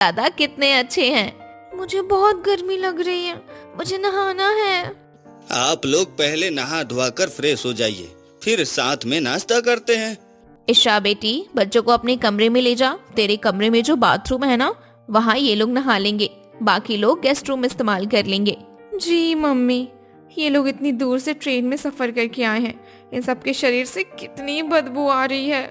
दादा कितने अच्छे हैं। मुझे बहुत गर्मी लग रही है, मुझे नहाना है। आप लोग पहले नहा धोआ कर फ्रेश हो जाइए, फिर साथ में नाश्ता करते हैं। ईशा बेटी, बच्चों को अपने कमरे में ले जा। तेरे कमरे में जो बाथरूम है ना, वहाँ ये लोग नहा लेंगे, बाकी लोग गेस्ट रूम इस्तेमाल कर लेंगे। जी मम्मी, ये लोग इतनी दूर से ट्रेन में सफर करके आए हैं, इन सबके शरीर से कितनी बदबू आ रही है।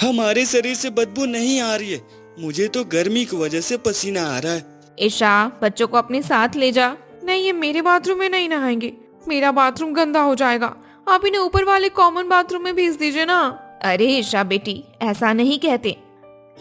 हमारे शरीर से बदबू नहीं आ रही है, मुझे तो गर्मी की वजह से पसीना आ रहा है। ईशा, बच्चों को अपने साथ ले जा। नहीं, ये मेरे बाथरूम में नहीं नहाएंगे, मेरा बाथरूम गंदा हो जाएगा। आप इन्हें ऊपर वाले कॉमन बाथरूम में भेज दीजिए ना। अरे ईशा बेटी, ऐसा नहीं कहते,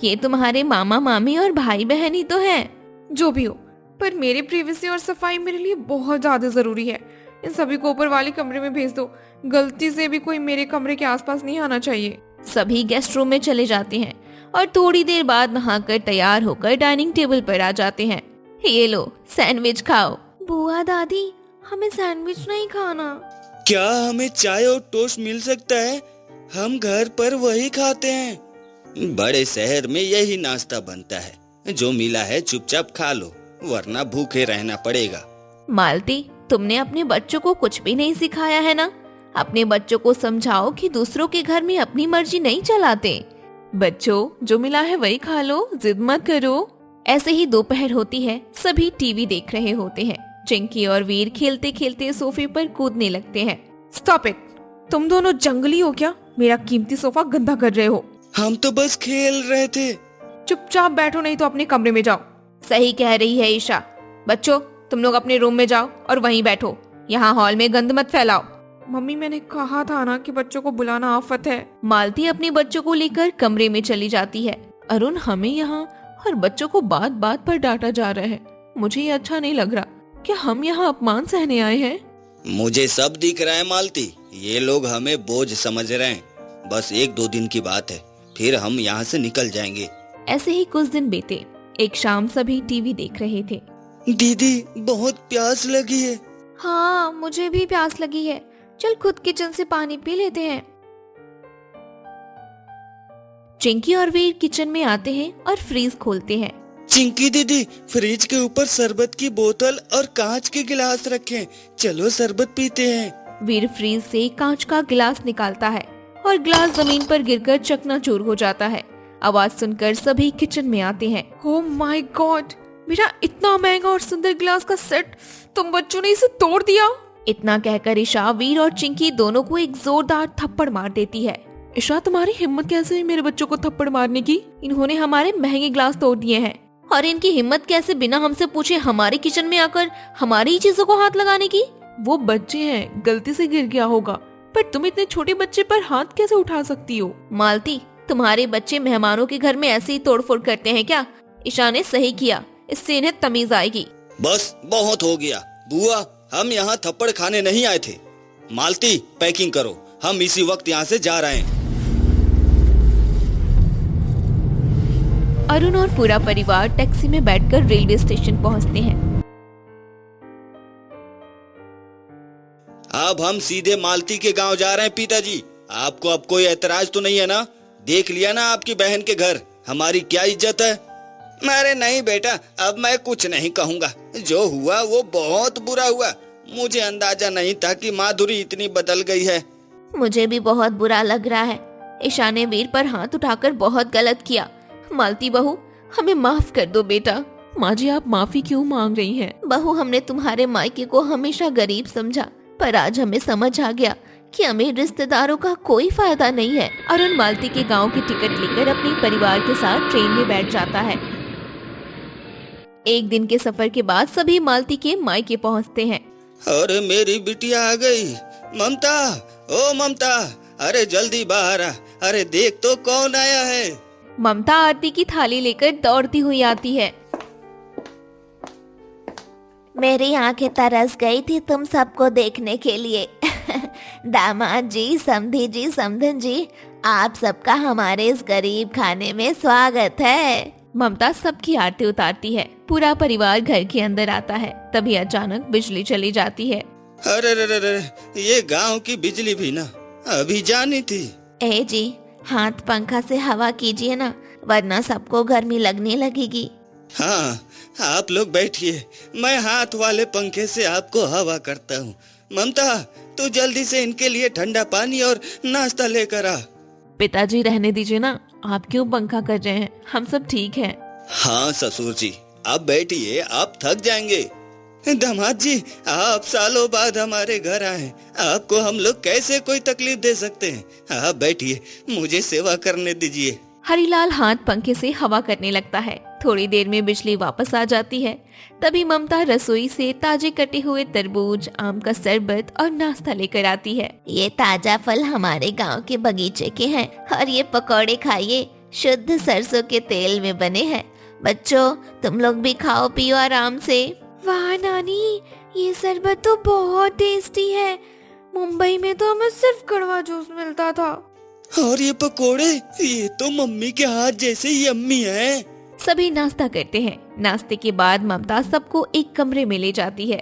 ये तुम्हारे मामा मामी और भाई बहन ही तो हैं। जो भी हो, पर मेरी प्रिवेसी और सफाई मेरे लिए बहुत ज्यादा जरूरी है। इन सभी को ऊपर वाले कमरे में भेज दो, गलती से भी कोई मेरे कमरे के आसपास नहीं आना चाहिए। सभी गेस्ट रूम में चले जाते हैं और थोड़ी देर बाद नहाकर तैयार होकर डाइनिंग टेबल पर आ जाते हैं। ये लो, सैंडविच खाओ। बुआ दादी, हमें सैंडविच नहीं खाना। क्या हमें चाय और टोस्ट मिल सकता है? हम घर पर वही खाते हैं। बड़े शहर में यही नाश्ता बनता है, जो मिला है चुपचाप खा लो, वरना भूखे रहना पड़ेगा। मालती, तुमने अपने बच्चों को कुछ भी नहीं सिखाया है ना। अपने बच्चों को समझाओ कि दूसरों के घर में अपनी मर्जी नहीं चलाते। बच्चों, जो मिला है वही खा लो, जिद मत करो। ऐसे ही दोपहर होती है, सभी टीवी देख रहे होते हैं। चिंकी और वीर खेलते खेलते सोफे पर कूदने लगते हैं। स्टॉप इट, तुम दोनों जंगली हो क्या? मेरा कीमती सोफा गंदा कर रहे हो। हम तो बस खेल रहे थे। चुपचाप बैठो, नहीं तो अपने कमरे में जाओ। सही कह रही है ईशा। बच्चों, तुम लोग अपने रूम में जाओ और वहीं बैठो, यहाँ हॉल में गंद मत फैलाओ। मम्मी, मैंने कहा था ना कि बच्चों को बुलाना आफत है। मालती अपने बच्चों को लेकर कमरे में चली जाती है। अरुण, हमें यहाँ हर बच्चों को बात बात पर डांटा जा रहा है। मुझे ये अच्छा नहीं लग रहा। क्या हम यहाँ अपमान सहने आए हैं? मुझे सब दिख रहा है मालती, ये लोग हमें बोझ समझ रहे हैं। बस 1-2 दिन की बात है, फिर हम यहाँ से निकल जाएंगे। ऐसे ही कुछ दिन बीते। एक शाम सभी टीवी देख रहे थे। दीदी, बहुत प्यास लगी है। हाँ, मुझे भी प्यास लगी है। चल खुद किचन से पानी पी लेते हैं। चिंकी और वीर किचन में आते हैं और फ्रीज खोलते हैं। चिंकी दीदी, फ्रिज के ऊपर शरबत की बोतल और कांच के गिलास रखे, चलो शरबत पीते हैं। वीर फ्रीज से कांच का गिलास निकालता है और गिलास जमीन पर गिरकर चकनाचूर हो जाता है। आवाज सुनकर सभी किचन में आते हैं। ओह माय गॉड, मेरा इतना महंगा और सुंदर गिलास का सेट, तुम बच्चों ने इसे तोड़ दिया। इतना कहकर ईशा, वीर और चिंकी दोनों को एक जोरदार थप्पड़ मार देती है। ईशा, तुम्हारी हिम्मत कैसे हुई मेरे बच्चों को थप्पड़ मारने की? इन्होंने हमारे महंगे गिलास तोड़ दिए हैं। और इनकी हिम्मत कैसे बिना हमसे पूछे हमारे किचन में आकर हमारी ही चीजों को हाथ लगाने की? वो बच्चे हैं, गलती से गिर गया होगा, पर तुम इतने छोटे बच्चे पर हाथ कैसे उठा सकती हो? मालती, तुम्हारे बच्चे मेहमानों के घर में ऐसे ही तोड़फोड़ करते हैं क्या? ईशा ने सही किया, इससे इन्हें तमीज आएगी। बस बहुत हो गया बुआ, हम यहाँ थप्पड़ खाने नहीं आए थे। मालती, पैकिंग करो, हम इसी वक्त यहाँ से जा रहे हैं। अरुण और पूरा परिवार टैक्सी में बैठकर रेलवे स्टेशन पहुंचते हैं। अब हम सीधे मालती के गांव जा रहे हैं पिताजी। आपको अब कोई ऐतराज तो नहीं है ना? देख लिया ना आपकी बहन के घर, हमारी क्या इज्जत है। अरे नहीं बेटा, अब मैं कुछ नहीं कहूँगा। जो हुआ वो बहुत बुरा हुआ। मुझे अंदाजा नहीं था कि माधुरी इतनी बदल गई है। मुझे भी बहुत बुरा लग रहा है। ईशा ने वीर पर हाथ उठाकर बहुत गलत किया। मालती बहू, हमें माफ कर दो बेटा। माँ जी, आप माफी क्यों मांग रही हैं? बहू, हमने तुम्हारे मायके को हमेशा गरीब समझा, पर आज हमें समझ आ गया कि अमीर रिश्तेदारों का कोई फायदा नहीं है। अरुण मालती के गांव की टिकट लेकर अपने परिवार के साथ ट्रेन में बैठ जाता है। एक दिन के सफर के बाद सभी मालती के मायके पहुंचते हैं। अरे मेरी बिटिया आ गई। ममता, ओ ममता, अरे जल्दी बाहर आ। अरे देख तो कौन आया है। ममता आरती की थाली लेकर दौड़ती हुई आती है। मेरी आंखें तरस गई थी तुम सबको देखने के लिए। दामाद जी, समधी जी, समधन जी, आप सबका हमारे इस गरीब खाने में स्वागत है। ममता सबकी आरती उतारती है। पूरा परिवार घर के अंदर आता है। तभी अचानक बिजली चली जाती है। अरे रे रे रे, ये गांव की बिजली भी ना अभी जानी थी। ए जी, हाथ पंखा से हवा कीजिए ना, वरना सबको गर्मी लगने लगेगी। हाँ, आप लोग बैठिए, मैं हाथ वाले पंखे से आपको हवा करता हूँ। ममता, तू जल्दी से इनके लिए ठंडा पानी और नाश्ता लेकर आ। पिताजी रहने दीजिए ना, आप क्यों पंखा कर रहे हैं, हम सब ठीक हैं। हाँ ससुर जी, आप बैठिए, आप थक जाएंगे। दामाद जी, आप सालों बाद हमारे घर आए, आपको हम लोग कैसे कोई तकलीफ दे सकते हैं। आप बैठिए, मुझे सेवा करने दीजिए। हरीलाल हाथ पंखे से हवा करने लगता है। थोड़ी देर में बिजली वापस आ जाती है। तभी ममता रसोई से ताजे कटे हुए तरबूज, आम का शरबत और नाश्ता लेकर आती है। ये ताजा फल हमारे गांव के बगीचे के हैं और ये पकौड़े खाइए, शुद्ध सरसों के तेल में बने हैं। बच्चों, तुम लोग भी खाओ पियो आराम से। वाह नानी, ये शरबत तो बहुत टेस्टी है। मुंबई में तो हमें सिर्फ कड़वा जूस मिलता था। और ये पकोड़े, ये तो मम्मी के हाथ जैसे यम्मी हैं। सभी नाश्ता करते हैं। नाश्ते के बाद ममता सबको एक कमरे में ले जाती है।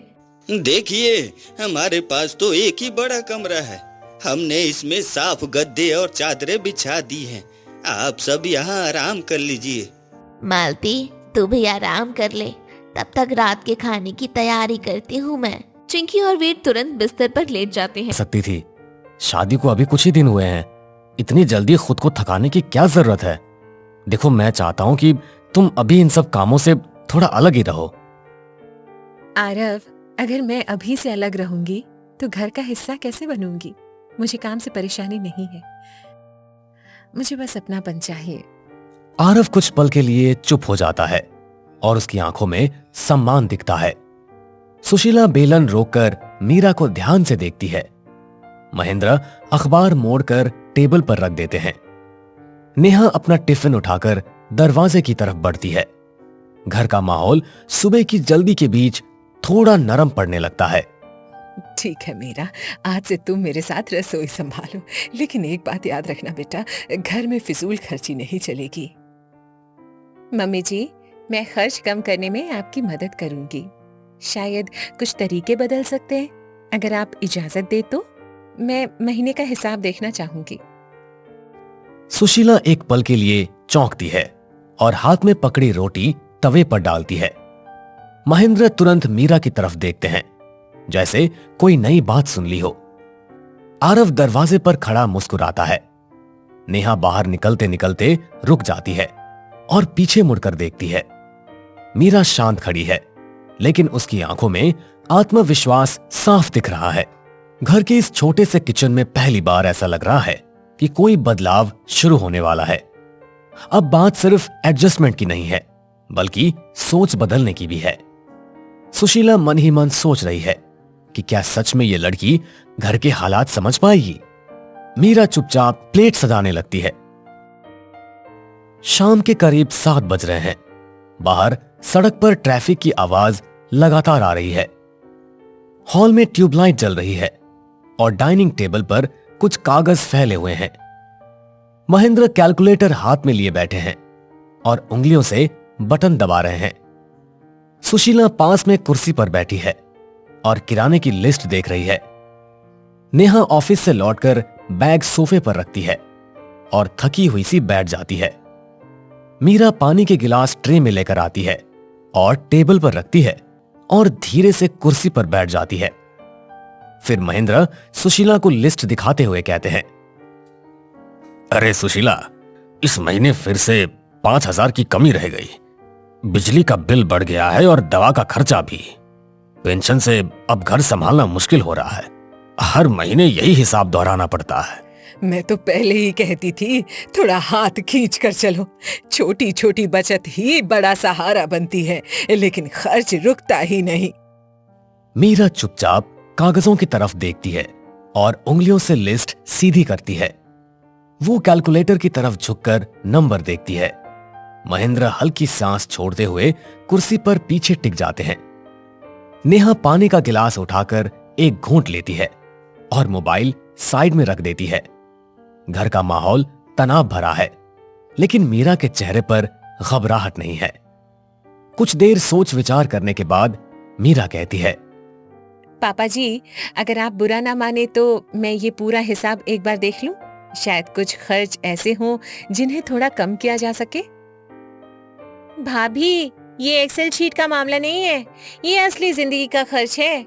देखिए, हमारे पास तो एक ही बड़ा कमरा है। हमने इसमें साफ गद्दे और चादरें बिछा दी हैं। आप सब यहाँ आराम कर लीजिए। मालती, तू भी आराम कर ले, तब तक रात के खाने की तैयारी करती हूँ मैं। चिंकी और वीर तुरंत बिस्तर पर लेट जाते हैं। सकती थी, शादी को अभी कुछ ही दिन हुए हैं, इतनी जल्दी खुद को थकाने की क्या जरूरत है। देखो, मैं चाहता हूँ कि तुम अभी इन सब कामों से थोड़ा अलग ही रहो। आरव, अगर मैं अभी से अलग रहूंगी तो घर का हिस्सा कैसे बनूंगी? मुझे काम से परेशानी नहीं है, मुझे बस अपनापन चाहिए। आरव कुछ पल के लिए चुप हो जाता है और उसकी आंखों में सम्मान दिखता है। सुशीला बेलन रोककर मीरा को ध्यान से देखती है। महेंद्र अखबार मोड़कर टेबल पर रख देते हैं। नेहा अपना टिफिन उठाकर दरवाजे की तरफ बढ़ती है। घर का माहौल सुबह की जल्दी के बीच थोड़ा नरम पड़ने लगता है। ठीक है मीरा, आज से तुम मेरे साथ रसोई संभालो, लेकिन एक बात याद रखना बेटा, घर में फिजूल खर्ची नहीं चलेगी। मम्मी जी, मैं खर्च कम करने में आपकी मदद करूंगी। शायद कुछ तरीके बदल सकते हैं। अगर आप इजाजत दे तो मैं महीने का हिसाब देखना चाहूंगी। सुशीला एक पल के लिए चौंकती है और हाथ में पकड़ी रोटी तवे पर डालती है। महेंद्र तुरंत मीरा की तरफ देखते हैं, जैसे कोई नई बात सुन ली हो। आरव दरवाजे पर खड़ा मुस्कुराता है। नेहा बाहर निकलते निकलते रुक जाती है और पीछे मुड़कर देखती है। मीरा शांत खड़ी है, लेकिन उसकी आंखों में आत्मविश्वास साफ दिख रहा है। घर के इस छोटे से किचन में पहली बार ऐसा लग रहा है कि कोई बदलाव शुरू होने वाला है। अब बात सिर्फ एडजस्टमेंट की नहीं है, बल्कि सोच बदलने की भी है। सुशीला मन ही मन सोच रही है कि क्या सच में ये लड़की घर के हालात समझ पाएगी। मीरा चुपचाप प्लेट सजाने लगती है। शाम के करीब 7 बज रहे हैं। बाहर सड़क पर ट्रैफिक की आवाज लगातार आ रही है। हॉल में ट्यूबलाइट जल रही है और डाइनिंग टेबल पर कुछ कागज फैले हुए हैं। महेंद्र कैलकुलेटर हाथ में लिए बैठे हैं और उंगलियों से बटन दबा रहे हैं। सुशीला पास में कुर्सी पर बैठी है और किराने की लिस्ट देख रही है। नेहा ऑफिस से लौटकर बैग सोफे पर रखती है और थकी हुई सी बैठ जाती है। मीरा पानी के गिलास ट्रे में लेकर आती है और टेबल पर रखती है और धीरे से कुर्सी पर बैठ जाती है। फिर महेंद्र सुशीला को लिस्ट दिखाते हुए कहते हैं, अरे सुशीला, इस महीने फिर से 5,000 की कमी रह गई। बिजली का बिल बढ़ गया है और दवा का खर्चा भी। पेंशन से अब घर संभालना मुश्किल हो रहा है। हर महीने यही हिसाब दोहराना पड़ता है। मैं तो पहले ही कहती थी, थोड़ा हाथ खींच कर चलो। छोटी छोटी बचत ही बड़ा सहारा बनती है, लेकिन खर्च रुकता ही नहीं। मीरा चुपचाप कागजों की तरफ देखती है और उंगलियों से लिस्ट सीधी करती है। वो कैलकुलेटर की तरफ झुककर नंबर देखती है। महेंद्र हल्की सांस छोड़ते हुए कुर्सी पर पीछे टिक जाते हैं। नेहा पानी का गिलास उठाकर एक घूंट लेती है और मोबाइल साइड में रख देती है। घर का माहौल तनाव भरा है, लेकिन मीरा के चेहरे पर घबराहट नहीं है। कुछ देर सोच विचार करने के बाद मीरा कहती है, पापा जी, अगर आप बुरा ना माने तो मैं ये पूरा हिसाब एक बार देख लूं। शायद कुछ खर्च ऐसे हों जिन्हें थोड़ा कम किया जा सके। भाभी, ये एक्सेल शीट का मामला नहीं है, ये असली जिंदगी का खर्च है।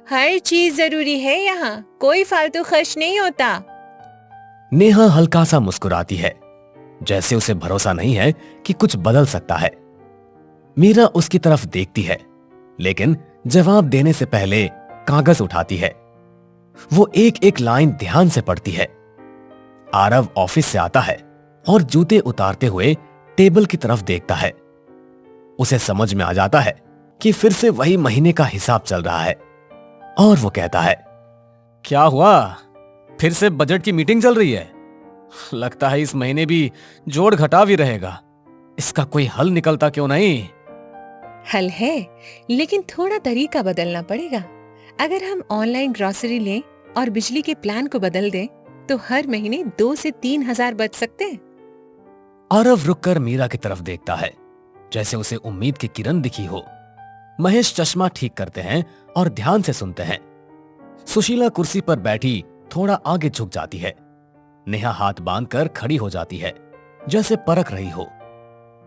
हर चीज जरूरी है यहाँ, कोई फालतू खर्च नहीं होता। नेहा हल्का सा मुस्कुराती है, जैसे उसे भरोसा नहीं है कि कुछ बदल सकता है। मीरा उसकी तरफ देखती है, लेकिन जवाब देने से पहले कागज उठाती है। वो एक एक लाइन ध्यान से पढ़ती है। आरव ऑफिस से आता है और जूते उतारते हुए टेबल की तरफ देखता है। उसे समझ में आ जाता है कि फिर से वही महीने का हिसाब चल रहा है और वो कहता है, क्या हुआ, फिर से बजट की मीटिंग चल रही है? लगता है इस महीने भी जोड़ घटाव ही रहेगा। इसका कोई हल निकलता क्यों नहीं? हल है, लेकिन थोड़ा तरीका बदलना पड़ेगा। अगर हम ऑनलाइन ग्रोसरी लें और बिजली के प्लान को बदल दें तो हर महीने 2 से 3 हजार बच सकते हैं। आरव रुककर मीरा की तरफ देखता है, जैसे उसे उम्मीद की किरण दिखी हो। महेश चश्मा ठीक करते हैं और ध्यान से सुनते हैं। सुशीला कुर्सी पर बैठी थोड़ा आगे झुक जाती है। नेहा हाथ बांधकर खड़ी हो जाती है, जैसे परख रही हो।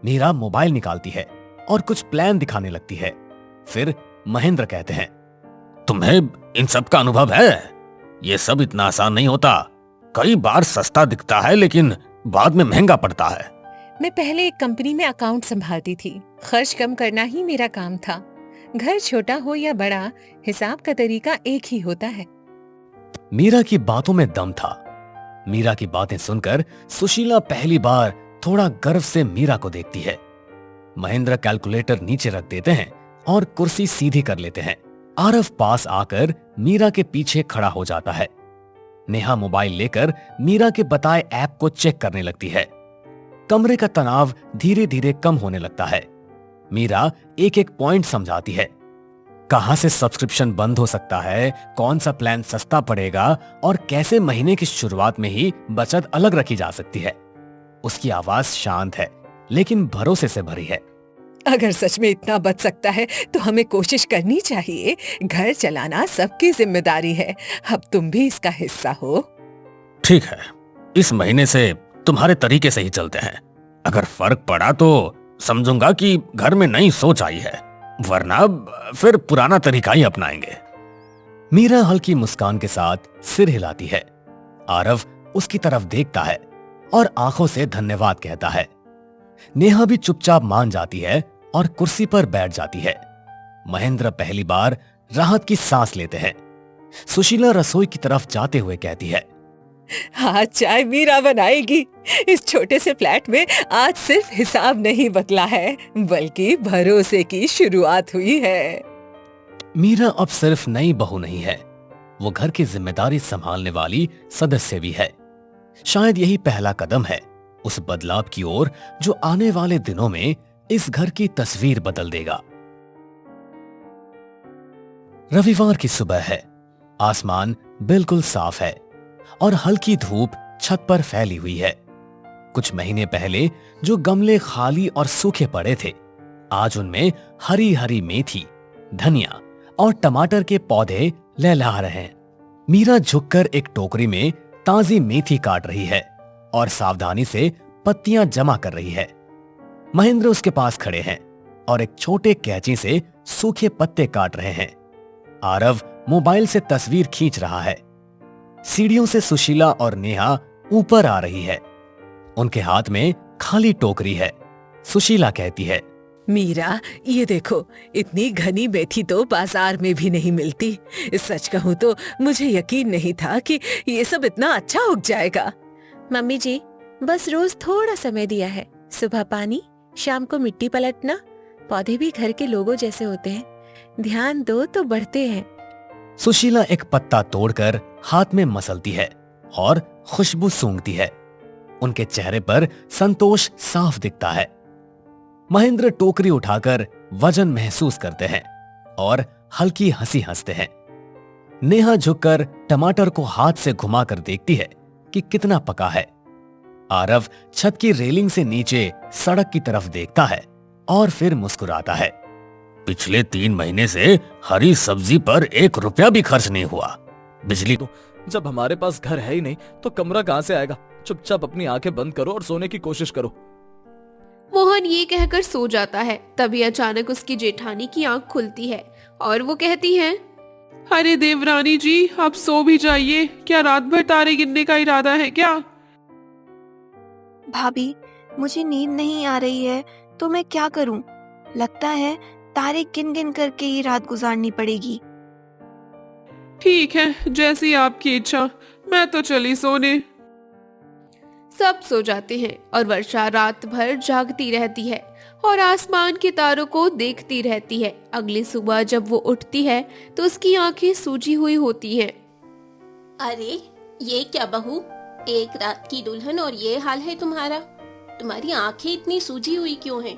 मीरा मोबाइल निकालती है और कुछ प्लान दिखाने लगती है। फिर महेंद्र कहते हैं, तुम्हें इन सब का अनुभव है? ये सब इतना आसान नहीं होता। कई बार सस्ता दिखता है लेकिन बाद में महंगा पड़ता है। मैं पहले एक कंपनी में अकाउंट संभालती थी। खर्च कम करना ही मेरा काम था। घर छोटा हो या बड़ा, हिसाब का तरीका एक ही होता है। मीरा की बातों में दम था। मीरा की बातें सुनकर सुशीला पहली बार थोड़ा गर्व से मीरा को देखती है। महेंद्र कैलकुलेटर नीचे रख देते हैं और कुर्सी सीधी कर लेते हैं। आरव पास आकर मीरा के पीछे खड़ा हो जाता है। नेहा मोबाइल लेकर मीरा के बताए ऐप को चेक करने लगती है। कमरे का तनाव धीरे धीरे कम होने लगता है। मीरा एक एक पॉइंट समझाती है। कहां से सब्सक्रिप्शन बंद हो सकता है, कौन सा प्लान सस्ता पड़ेगा और कैसे महीने की शुरुआत में ही बचत अलग रखी जा सकती है। उसकी आवाज शांत है लेकिन भरोसे से भरी है। अगर सच में इतना बच सकता है तो हमें कोशिश करनी चाहिए। घर चलाना सबकी जिम्मेदारी है, अब तुम भी इसका हिस्सा हो। ठीक है, इस महीने से तुम्हारे तरीके से ही चलते हैं। अगर फर्क पड़ा तो समझूंगा कि घर में नई सोच आई है, वरना फिर पुराना तरीका ही अपनाएंगे। मीरा हल्की मुस्कान के साथ सिर हिलाती है। आरव उसकी तरफ देखता है और आंखों से धन्यवाद कहता है। नेहा भी चुपचाप मान जाती है और कुर्सी पर बैठ जाती है। महेंद्र पहली बार राहत की सांस लेते हैं। सुशीला रसोई की तरफ जाते हुए कहती है, आज चाय मीरा बनाएगी। इस छोटे से फ्लैट में आज सिर्फ हिसाब नहीं बदला है, बल्कि भरोसे की शुरुआत हुई है। मीरा अब सिर्फ नई बहू नहीं है, वो घर की जिम्मेदारी संभालने वाली सदस्य भी है। शायद यही पहला कदम है उस बदलाव की ओर जो आने वाले दिनों में इस घर की तस्वीर बदल देगा। रविवार की सुबह है। आसमान बिल्कुल साफ है और हल्की धूप छत पर फैली हुई है। कुछ महीने पहले जो गमले खाली और सूखे पड़े थे, आज उनमें हरी हरी मेथी, धनिया और टमाटर के पौधे लहलहा रहे हैं। मीरा झुककर एक टोकरी में ताजी मेथी काट रही है और सावधानी से पत्तियां जमा कर रही है। महेंद्र उसके पास खड़े हैं और एक छोटे कैंची से सूखे पत्ते काट रहे हैं। आरव मोबाइल से तस्वीर खींच रहा है। सीढ़ियों से सुशीला और नेहा ऊपर आ रही है। उनके हाथ में खाली टोकरी है। सुशीला कहती है, मीरा, ये देखो, इतनी घनी मेथी तो बाजार में भी नहीं मिलती। सच कहूँ तो मुझे यकीन नहीं था कि ये सब इतना अच्छा उग जाएगा। मम्मी जी, बस रोज थोड़ा समय दिया है। सुबह पानी, शाम को मिट्टी पलटना। पौधे भी घर के लोगों जैसे होते हैं, ध्यान दो तो बढ़ते हैं। सुशीला एक पत्ता तोड़कर हाथ में मसलती है और खुशबू सूंघती है। उनके चेहरे पर संतोष साफ दिखता है। महेंद्र टोकरी उठाकर वजन महसूस करते हैं और हल्की हंसी हंसते हैं। नेहा झुककर टमाटर को हाथ से घुमाकर देखती है कि कितना पका है। आरव छत की रेलिंग से नीचे सड़क की तरफ देखता है और फिर मुस्कुराता है। पिछले 3 महीने से हरी सब्जी पर 1 रुपया भी खर्च नहीं हुआ। बिजली तो जब हमारे पास घर है ही नहीं तो कमरा कहां से आएगा? चुपचाप अपनी आंखें बंद करो और सोने की कोशिश करो। मोहन ये कहकर सो जाता है। तभी अचानक उसकी जेठानी की आंख खुलती है और वो कहती है, अरे देवरानी जी, आप सो भी जाइए। क्या रात भर तारे गिनने का इरादा है क्या? भाभी, मुझे नींद नहीं आ रही है तो मैं क्या करूं? लगता है तारे गिन गिन करके ही रात गुजारनी पड़ेगी। ठीक है, जैसी आपकी इच्छा, मैं तो चली सोने। सब सो जाते हैं और वर्षा रात भर जागती रहती है और आसमान के तारों को देखती रहती है। अगली सुबह जब वो उठती है तो उसकी आंखें सूजी हुई होती हैं। अरे ये क्या बहू, एक रात की दुल्हन और ये हाल है तुम्हारा? तुम्हारी आंखें इतनी सूजी हुई क्यों हैं?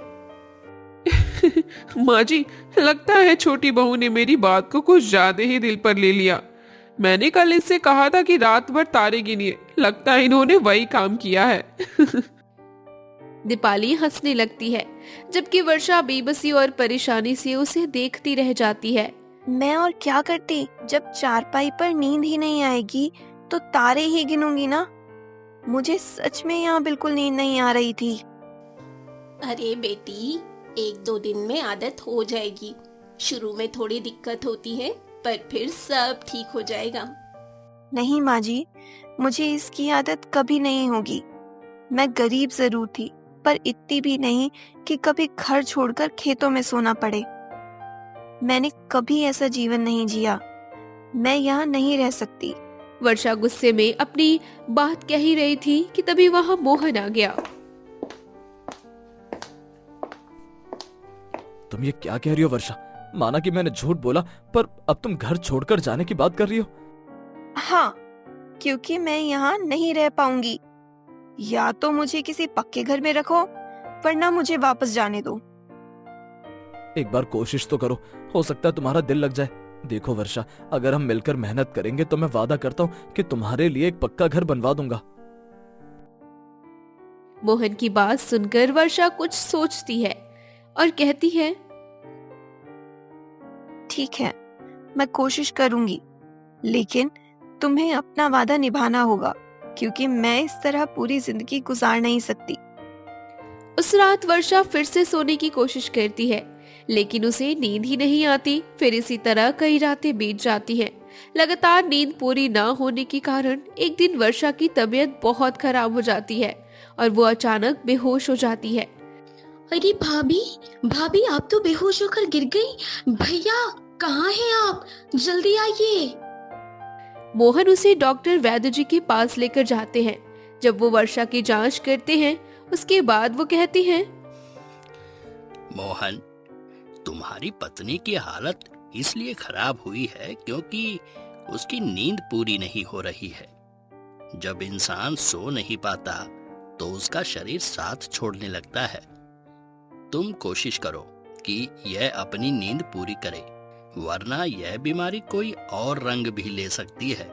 माँ जी, लगता है छोटी बहू ने मेरी बात को कुछ ज्यादा ही दिल पर ले लिया। मैंने कल इससे कहा था कि रात भर तारे गिनिए, लगता है इन्होंने वही काम किया है। दीपाली हंसने लगती है, जबकि वर्षा बेबसी और परेशानी से उसे देखती रह जाती है। मैं और क्या करती, जब चारपाई पर नींद ही नहीं आएगी तो तारे ही गिनूंगी ना। मुझे सच में यहाँ बिल्कुल नींद नहीं आ रही थी। अरे बेटी, 1-2 दिन में आदत हो जाएगी। शुरू में थोड़ी दिक्कत होती है, पर फिर सब ठीक हो जाएगा। नहीं माँ जी, मुझे इसकी आदत कभी नहीं होगी। मैं गरीब जरूर थी, पर इतनी भी नहीं कि कभी घर छोड़कर खेतों में सोना पड़े। मैंने कभी ऐसा जीवन नहीं जिया। मैं यहाँ नहीं रह सकती। वर्षा गुस्से में अपनी बात कह ही रही थी कि तभी वहां मोहन आ गया। तुम ये क्या कह रही हो वर्षा? माना कि मैंने झूठ बोला, पर अब तुम घर छोड़कर जाने की बात कर रही हो? हाँ, क्योंकि मैं यहाँ नहीं रह पाऊंगी। या तो मुझे किसी पक्के घर में रखो, वरना मुझे वापस जाने दो। एक बार कोशिश तो करो, हो सकता है तुम्हारा दिल लग जाए। देखो वर्षा, अगर हम मिलकर मेहनत करेंगे तो मैं वादा करता हूँ कि तुम्हारे लिए एक पक्का घर बनवा दूंगा। मोहन की बात सुनकर वर्षा कुछ सोचती है और कहती है, ठीक है, मैं कोशिश करूंगी, लेकिन तुम्हें अपना वादा निभाना होगा, क्योंकि मैं इस तरह पूरी जिंदगी गुजार नहीं सकती। उस रात वर्षा फिर से सोने की कोशिश करती है, लेकिन उसे नींद ही नहीं आती। फिर इसी तरह कई रातें बीत जाती हैं। लगातार नींद पूरी ना होने के कारण एक दिन वर्षा की तबीयत बहुत खराब हो जाती है और वो अचानक बेहोश हो जाती है। अरे भाभी, भाभी आप तो बेहोश होकर गिर गई। भैया कहाँ हैं आप? जल्दी आइए। मोहन उसे डॉक्टर वैद्य जी के पास लेकर जाते हैं। जब वो वर्षा की जांच करते हैं, उसके बाद वो कहते हैं, मोहन, तुम्हारी पत्नी की हालत इसलिए खराब हुई है क्योंकि उसकी नींद पूरी नहीं हो रही है। जब इंसान सो नहीं पाता तो उसका शरीर साथ छोड़ने लगता है। तुम कोशिश करो कि यह अपनी नींद पूरी करे, वरना यह बीमारी कोई और रंग भी ले सकती है।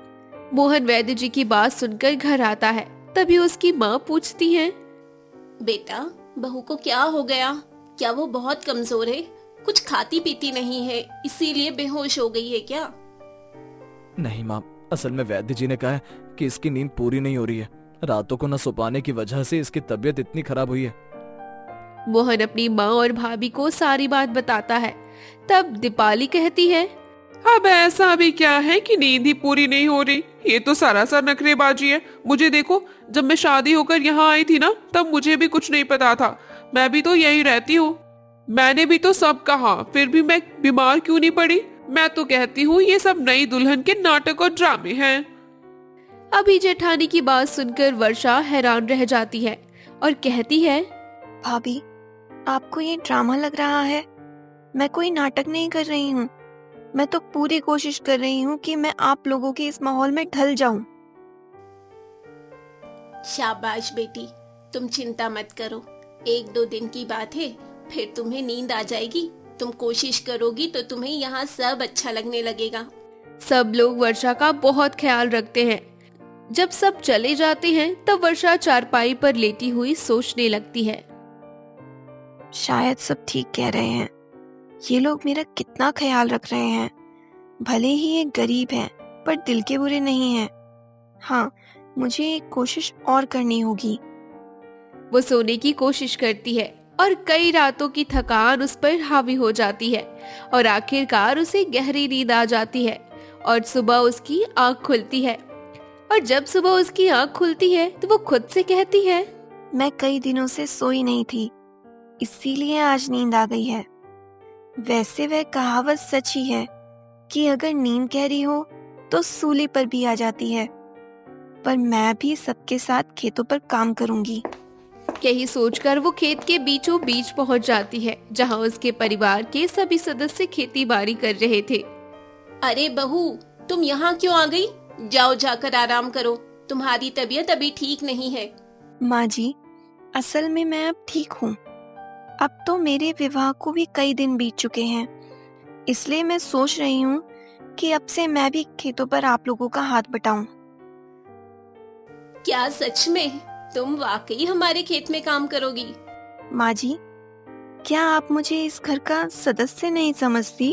मोहन वैद्य जी की बात सुनकर घर आता है। तभी उसकी माँ पूछती है, बेटा, बहू को क्या हो गया? क्या वो बहुत कमजोर है? कुछ खाती पीती नहीं है, इसीलिए बेहोश हो गई है क्या? नहीं माँ, असल में वैद्य जी ने कहा है कि इसकी नींद पूरी नहीं हो रही है। रातों को न सो पाने की वजह से इसकी तबीयत इतनी खराब हुई है। मोहन अपनी माँ और भाभी को सारी बात बताता है। तब दीपाली कहती है, अब ऐसा भी क्या है कि नींद ही पूरी नहीं हो रही? ये तो सरासर नखरेबाजी है। मुझे देखो, जब मैं शादी होकर यहाँ आई थी ना, तब मुझे भी कुछ नहीं पता था। मैं भी तो यही रहती हूँ। मैंने भी तो सब कहा, फिर भी मैं बीमार क्यों नहीं पड़ी? मैं तो कहती हूँ ये सब नई दुल्हन के नाटक और ड्रामे हैं। अभी जेठानी की बात सुनकर वर्षा हैरान रह जाती है और कहती है, भाभी, आपको ये ड्रामा लग रहा है? मैं कोई नाटक नहीं कर रही हूँ। मैं तो पूरी कोशिश कर रही हूँ कि मैं आप लोगों के इस माहौल में ढल जाऊं। शाबाश बेटी, तुम चिंता मत करो। 1-2 दिन की बात है, फिर तुम्हें नींद आ जाएगी। तुम कोशिश करोगी तो तुम्हें यहाँ सब अच्छा लगने लगेगा। सब लोग वर्षा का बहुत ख्याल रखते हैं। जब सब चले जाते हैं तब वर्षा चारपाई पर लेटी हुई सोचने लगती है। शायद सब ठीक कह रहे हैं। ये लोग मेरा कितना ख्याल रख रहे हैं। भले ही ये गरीब हैं, पर दिल के बुरे नहीं हैं। हाँ, मुझे एक कोशिश और करनी होगी। वो सोने की कोशिश करती है और कई रातों की थकान उस पर हावी हो जाती है और आखिरकार उसे गहरी नींद आ जाती है और सुबह उसकी आंख खुलती है। और जब सुबह उसकी आंख खुलती है तो वो खुद से कहती है, मैं कई दिनों से सोई नहीं थी, इसीलिए आज नींद आ गई है। वैसे वह कहावत सच ही है कि अगर नींद गहरी हो तो सूली पर भी आ जाती है। पर मैं भी सबके साथ खेतों पर काम करूंगी। यही सोचकर वो खेत के बीचों बीच पहुंच जाती है जहां उसके परिवार के सभी सदस्य खेती बाड़ी कर रहे थे। अरे बहू, तुम यहाँ क्यों आ गई? जाओ जाकर आराम करो, तुम्हारी तबीयत अभी ठीक नहीं है। माँ जी, असल में मैं अब ठीक हूँ। अब तो मेरे विवाह को भी कई दिन बीत चुके हैं, इसलिए मैं सोच रही हूँ कि अब से मैं भी खेतों पर आप लोगों का हाथ बटाऊं। क्या सच में तुम वाकई हमारे खेत में काम करोगी? माँ जी, क्या आप मुझे इस घर का सदस्य नहीं समझती?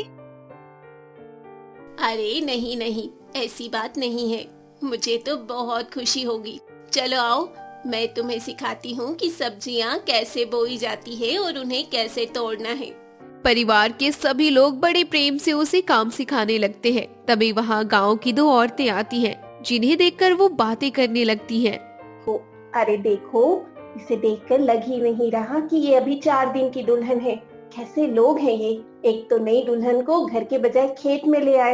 अरे नहीं नहीं, ऐसी बात नहीं है। मुझे तो बहुत खुशी होगी। चलो आओ, मैं तुम्हें सिखाती हूँ कि सब्जियाँ कैसे बोई जाती है और उन्हें कैसे तोड़ना है। परिवार के सभी लोग बड़े प्रेम से उसे काम सिखाने लगते हैं। तभी वहाँ गांव की दो औरतें आती हैं, जिन्हें देखकर वो बातें करने लगती हैं। अरे देखो, इसे देखकर लग ही नहीं रहा कि ये अभी 4 दिन की दुल्हन है। कैसे लोग हैं ये? एक तो नई दुल्हन को घर के बजाय खेत में ले आए